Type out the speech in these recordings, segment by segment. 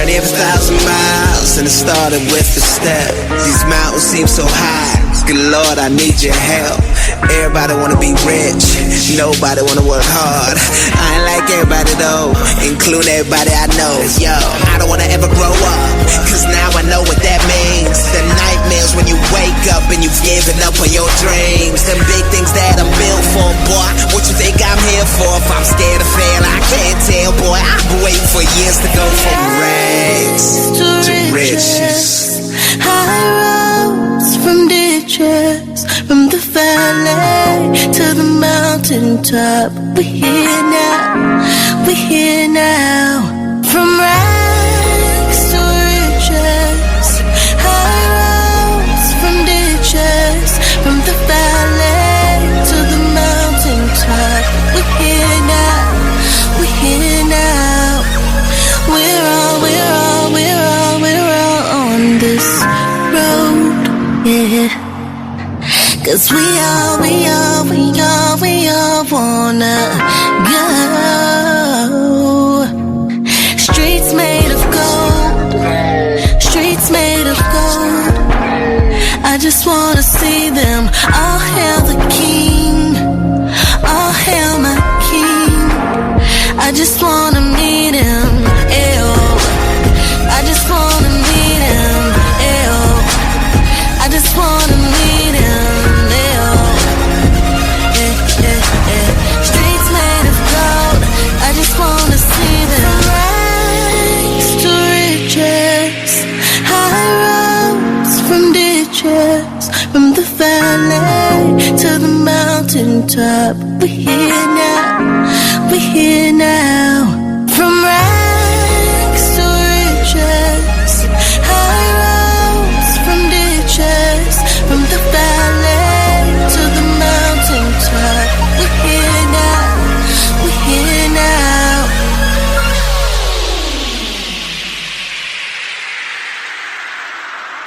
journey of 1,000 miles, and it started with a step. These mountains seem so high, good Lord, I need your help. Everybody wanna be rich, nobody wanna work hard. I ain't like everybody though, including everybody I know. Yo, I don't wanna ever grow up, cause now I know what that means. The nightmares when you wake up and you've given up on your dreams. Them big things that I'm built for, boy. What you think I'm here for? If I'm scared to fail, I can't tell, boy. I've been waiting for years to go from rags to riches. High roads from ditches, from the valley to the mountaintop. We're here now, we're here now. From rags to riches, high roads from ditches, from the valley to the mountaintop. We're here now, we're here now. We're all on this road, yeah. 'Cause we all wanna go. Streets made of gold, streets made of gold. I just wanna see them. All hail the king, all hail my king. I just wanna meet him, ew. I just wanna meet him, ew. I just wanna meet him, ew. Streets made of gold, I just wanna see them. Rags to riches, high roads from ditches, from the valley to the mountaintop. We're here now, we're here now. From rags to riches, high roads from ditches, from the valley to the mountaintop. We're here now, we're here now.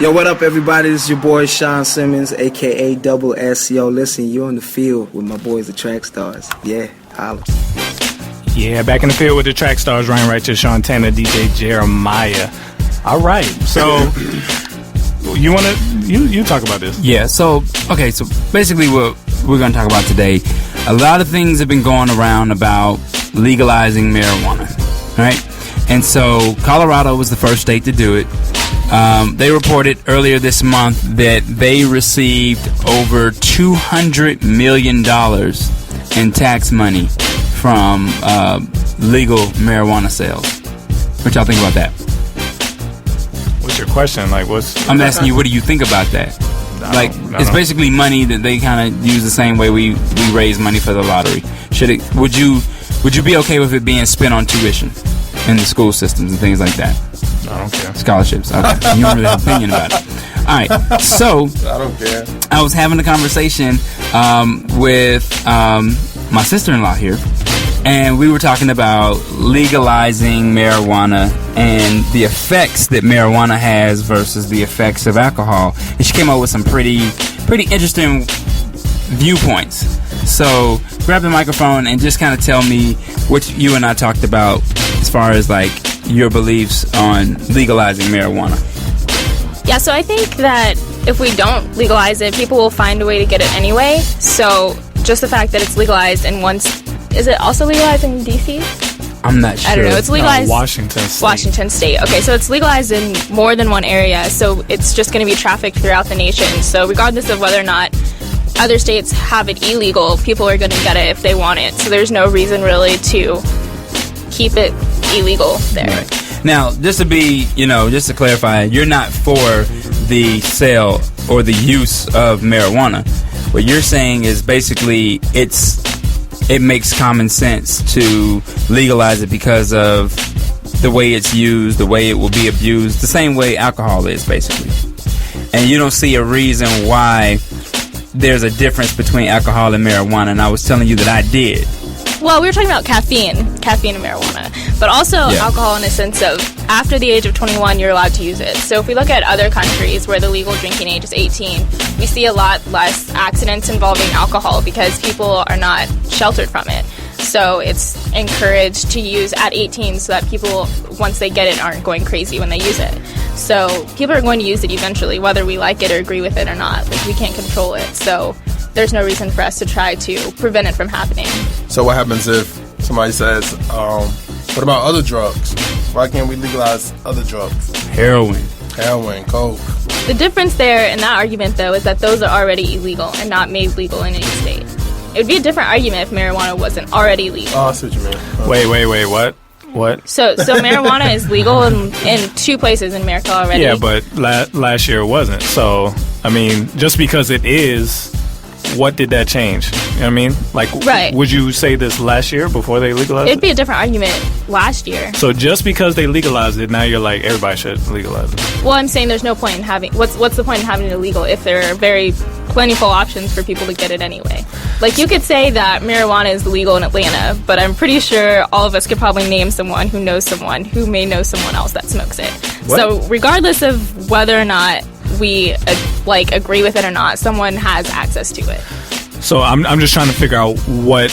Yo, what up, everybody? This is your boy Sean Simmons, aka Double S. Yo, listen, you're in the field with my boys, the Track Stars. Yeah, holla. Yeah, back in the field with the Track Stars, Ryan Righteous, Sean Tanner, DJ Jeremiah. All right, so you want to you talk about this? Yeah. So basically, what we're going to talk about today, a lot of things have been going around about legalizing marijuana, right? And so Colorado was the first state to do it. They reported earlier this month that they received over $200 million in tax money from legal marijuana sales. What y'all think about that? What's your question? I'm asking you, what do you think about that? It's basically money that they kind of use the same way we raise money for the lottery. Would you be okay with it being spent on tuition in the school systems and things like that? I don't care. Scholarships. Okay. You don't really have an opinion about it. All right. So I don't care. I was having a conversation with my sister-in-law here, and we were talking about legalizing marijuana and the effects that marijuana has versus the effects of alcohol. And she came up with some pretty interesting viewpoints. So grab the microphone and just kind of tell me what you and I talked about as far as your beliefs on legalizing marijuana. Yeah, so I think that if we don't legalize it, people will find a way to get it anyway. So just the fact that it's legalized in is it also legalized in D.C.? I'm not sure. I don't know. It's legalized. Washington State. Okay, so it's legalized in more than one area. So it's just going to be trafficked throughout the nation. So regardless of whether or not other states have it illegal, people are going to get it if they want it. So there's no reason really to keep it illegal there. Right. Now, just to clarify, you're not for the sale or the use of marijuana. What you're saying is basically it makes common sense to legalize it because of the way it's used, the way it will be abused, the same way alcohol is, basically. And you don't see a reason why there's a difference between alcohol and marijuana, and I was telling you that I did. Well, we were talking about caffeine and marijuana, but also alcohol in a sense of after the age of 21, you're allowed to use it. So if we look at other countries where the legal drinking age is 18, we see a lot less accidents involving alcohol because people are not sheltered from it. So it's encouraged to use at 18 so that people, once they get it, aren't going crazy when they use it. So people are going to use it eventually, whether we like it or agree with it or not. Like, we can't control it. So there's no reason for us to try to prevent it from happening. So what happens if somebody says, what about other drugs? Why can't we legalize other drugs? Heroin. Heroin, coke. The difference there in that argument, though, is that those are already illegal and not made legal in any state. It would be a different argument if marijuana wasn't already legal. Oh, I see what you mean. Wait, what? What? So marijuana is legal in 2 places in America already. Yeah, but last year it wasn't. So, I mean, just because it is, what did that change? You know what I mean? Like, Right. Would you say this last year before they legalized It'd it? be a different argument last year. So just because they legalized it, now you're like, everybody should legalize it. Well, I'm saying there's no point in having... What's the point in having it illegal if there are very plentiful options for people to get it anyway? Like, you could say that marijuana is legal in Atlanta, but I'm pretty sure all of us could probably name someone who knows someone who may know someone else that smokes it. What? So regardless of whether or not we agree with it or not, someone has access to it. So I'm just trying to figure out what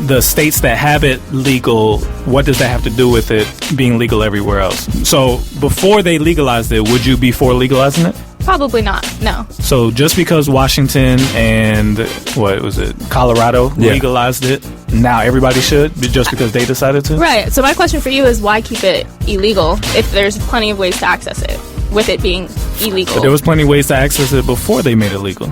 the states that have it legal, what does that have to do with it being legal everywhere else? So before they legalized it, would you be for legalizing it? Probably not, no. So just because Washington and what was it, Colorado legalized it, now everybody should, just because they decided to? Right. So my question for you is, why keep it illegal if there's plenty of ways to access it with it being illegal? But there was plenty of ways to access it before they made it legal.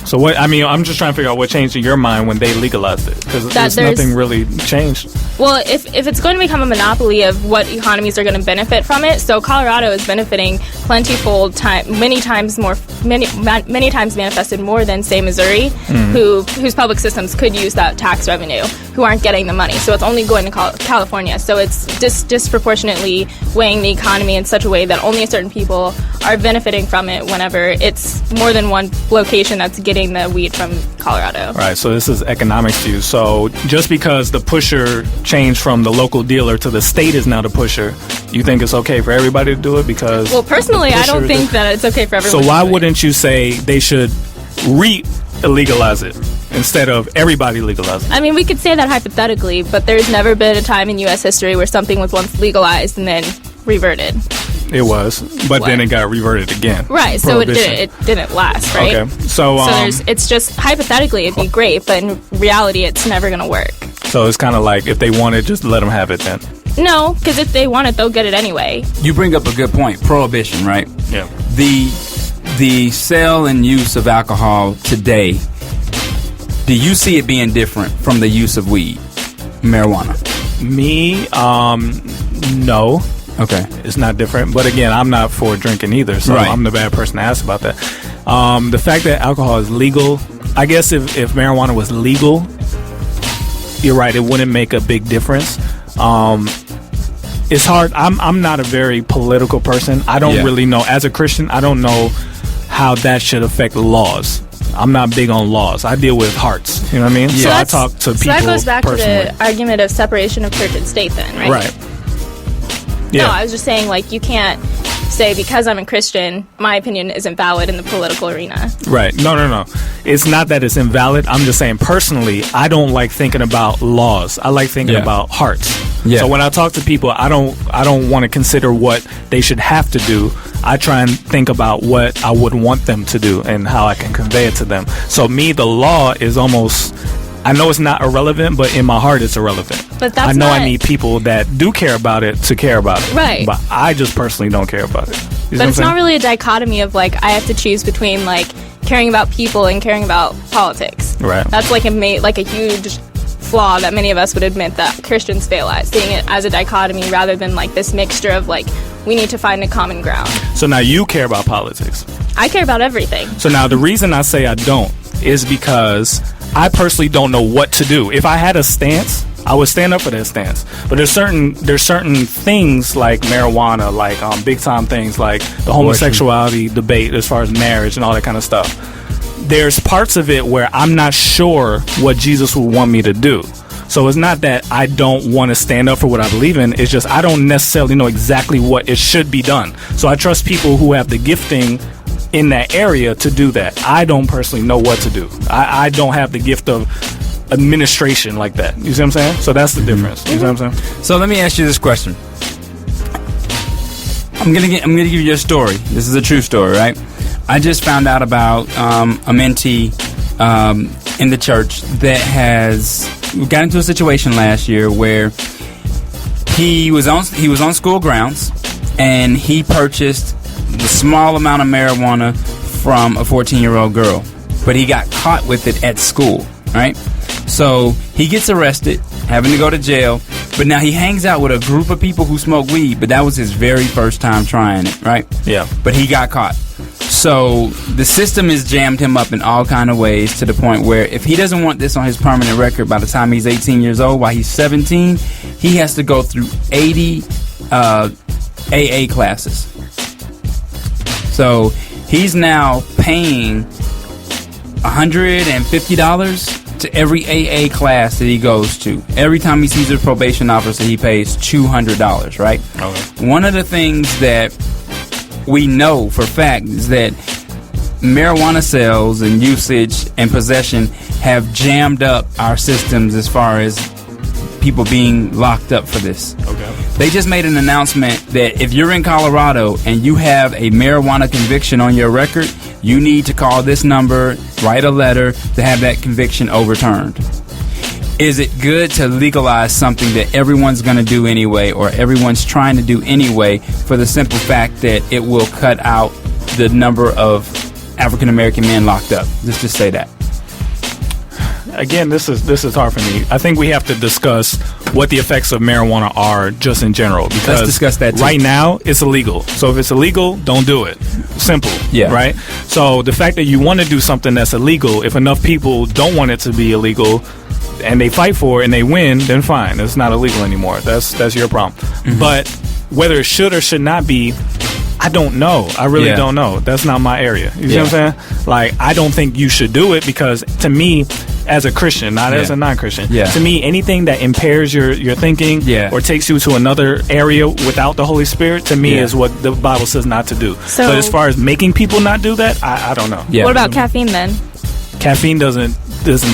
So what? I mean, I'm just trying to figure out what changed in your mind when they legalized it, because there's nothing really changed. Well, if it's going to become a monopoly of what economies are going to benefit from it, so Colorado is benefiting plentiful many times manifested more than, say, Missouri, whose public systems could use that tax revenue, who aren't getting the money. So it's only going to California. So it's disproportionately weighing the economy in such a way that only certain people are benefiting from it whenever it's more than one location that's getting the weed from Colorado. Right, so this is economics to you. So just because the pusher changed from the local dealer to the state is now the pusher, you think it's okay for everybody to do it? Because well, personally, I don't think that it's okay for everyone. So why wouldn't you say they should legalize it instead of everybody legalize it? I mean, we could say that hypothetically, but there's never been a time in U.S. history where something was once legalized and then reverted. It was, but then it got reverted again. Right, so it didn't last, right? Okay, so it's just hypothetically it'd be great, but in reality it's never going to work. So it's kind of like, if they want it, just let them have it then. No, because if they want it, they'll get it anyway. You bring up a good point. Prohibition, right? Yeah. The sale and use of alcohol today, do you see it being different from the use of weed, marijuana? Me, no. Okay. It's not different. But again, I'm not for drinking either, so Right. I'm the bad person to ask about that. The fact that alcohol is legal, I guess if marijuana was legal, you're right, it wouldn't make a big difference. It's hard. I'm not a very political person. I don't really know. As a Christian, I don't know how that should affect laws. I'm not big on laws. I deal with hearts. You know what I mean? Yeah. So I talk to people. So that goes back personally. to the argument of separation of church and state then, right? Right. Yeah. No, I was just saying, like, you can't say because I'm a Christian, my opinion isn't valid in the political arena. Right. No. It's not that it's invalid. I'm just saying, personally, I don't like thinking about laws. I like thinking about hearts. Yeah. So when I talk to people, I don't want to consider what they should have to do. I try and think about what I would want them to do and how I can convey it to them. So me, the law is almost, I know it's not irrelevant, but in my heart it's irrelevant. But that's I know not, I need people that do care about it to care about it. Right. But I just personally don't care about it. You see what but I'm it's saying? not really a dichotomy of, like, I have to choose between, like, caring about people and caring about politics. Right. That's like a huge flaw that many of us would admit that Christians fail at, seeing it as a dichotomy rather than, like, this mixture of, like, we need to find a common ground. So now you care about politics. I care about everything. So now the reason I say I don't is because I personally don't know what to do. If I had a stance, I would stand up for that stance. But there's certain things like marijuana, like big time things like the homosexuality debate as far as marriage and all that kind of stuff. There's parts of it where I'm not sure what Jesus would want me to do. So it's not that I don't want to stand up for what I believe in. It's just I don't necessarily know exactly what it should be done. So I trust people who have the gifting in that area to do that. I don't personally know what to do. I don't have the gift of administration like that. You see what I'm saying? So that's the difference. You see what I'm saying? So let me ask you this question. I'm gonna give you a story. This is a true story, right? I just found out about a mentee in the church that got into a situation last year where he was on school grounds and he purchased a small amount of marijuana from a 14-year-old girl, but he got caught with it at school, right? So he gets arrested, having to go to jail, but now he hangs out with a group of people who smoke weed, but that was his very first time trying it, right? Yeah. But he got caught. So the system has jammed him up in all kind of ways to the point where if he doesn't want this on his permanent record by the time he's 18 years old, while he's 17, he has to go through 80 AA classes. So he's now paying $150 to every AA class that he goes to. Every time he sees a probation officer, he pays $200, right? Okay. One of the things that we know for fact is that marijuana sales and usage and possession have jammed up our systems as far as people being locked up for this. Okay. They just made an announcement that if you're in Colorado and you have a marijuana conviction on your record, you need to call this number, write a letter to have that conviction overturned. Is it good to legalize something that everyone's going to do anyway, or everyone's trying to do anyway, for the simple fact that it will cut out the number of African American men locked up? Let's just say that. Again, this is hard for me. I think we have to discuss what the effects of marijuana are just in general. Because let's discuss that too. Right now, it's illegal. So if it's illegal, don't do it. Simple. Yeah. Right? So the fact that you want to do something that's illegal, if enough people don't want it to be illegal and they fight for it and they win, then fine. It's not illegal anymore. That's your problem. Mm-hmm. But whether it should or should not be, I don't know. I really don't know. That's not my area. You see what I'm saying? Like, I don't think you should do it because, to me, as a Christian, not as a non-Christian, to me, anything that impairs your thinking or takes you to another area without the Holy Spirit, to me, is what the Bible says not to do. So, but as far as making people not do that, I don't know. What about caffeine then? Caffeine doesn't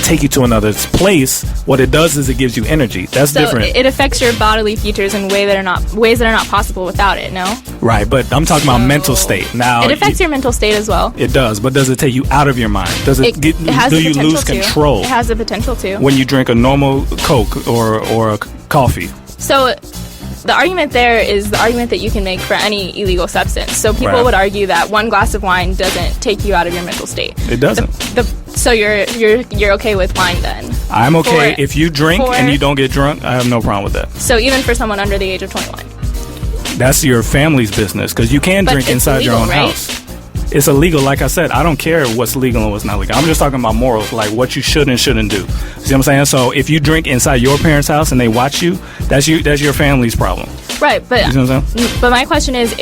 take you to another place. What it does is it gives you energy. That's different. It affects your bodily features in ways that are not possible without it. No. Right, but I'm talking about mental state. Now it affects your mental state as well. It does, but does it take you out of your mind? Does it do you lose control? It has the potential to. When you drink a normal Coke or a coffee. So the argument there is the argument that you can make for any illegal substance. So people would argue that one glass of wine doesn't take you out of your mental state. It doesn't. So you're okay with wine then? I'm okay if you drink and you don't get drunk. I have no problem with that. So even for someone under the age of 21. That's your family's business because you can drink inside your own house. It's illegal, like I said. I don't care what's legal and what's not legal. I'm just talking about morals, like what you should and shouldn't do. See what I'm saying? So if you drink inside your parents' house and they watch you, that's your family's problem. Right, but you know what I'm saying? But my question is,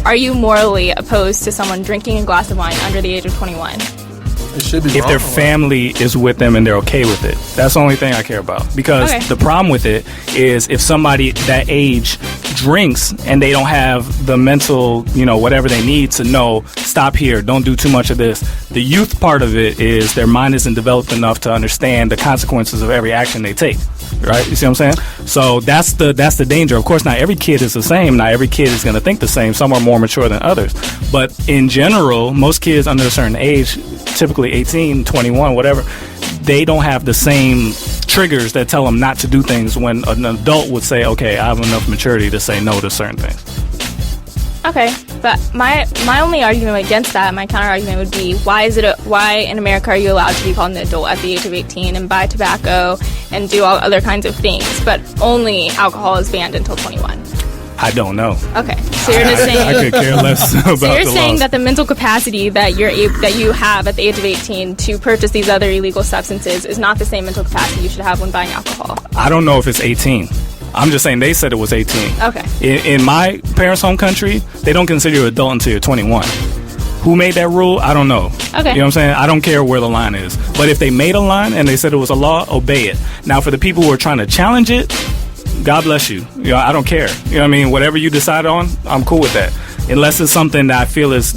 are you morally opposed to someone drinking a glass of wine under the age of 21? It should be if their family is with them and they're okay with it. That's the only thing I care about. Because the problem with it is if somebody that age drinks and they don't have the mental, whatever they need to know, stop here, don't do too much of this. The youth part of it is their mind isn't developed enough to understand the consequences of every action they take. Right? You see what I'm saying? So that's the danger. Of course, not every kid is the same. Not every kid is going to think the same. Some are more mature than others. But in general, most kids under a certain age, typically 18, 21, whatever, they don't have the same triggers that tell them not to do things when an adult would say, okay, I have enough maturity to say no to certain things. Okay, but my only argument against that, my counter argument would be, why in America are you allowed to be called an adult at the age of 18 and buy tobacco and do all other kinds of things, but only alcohol is banned until 21? I don't know. Okay, so you're just saying I could care less about so you're the saying laws. that the mental capacity that you have at the age of 18 to purchase these other illegal substances is not the same mental capacity you should have when buying alcohol. I don't know if it's 18. I'm just saying they said it was 18. Okay. In my parents' home country, they don't consider you an adult until you're 21. Who made that rule? I don't know. Okay. You know what I'm saying? I don't care where the line is. But if they made a line and they said it was a law, obey it. Now, for the people who are trying to challenge it, God bless you. I don't care. You know what I mean? Whatever you decide on, I'm cool with that. Unless it's something that I feel is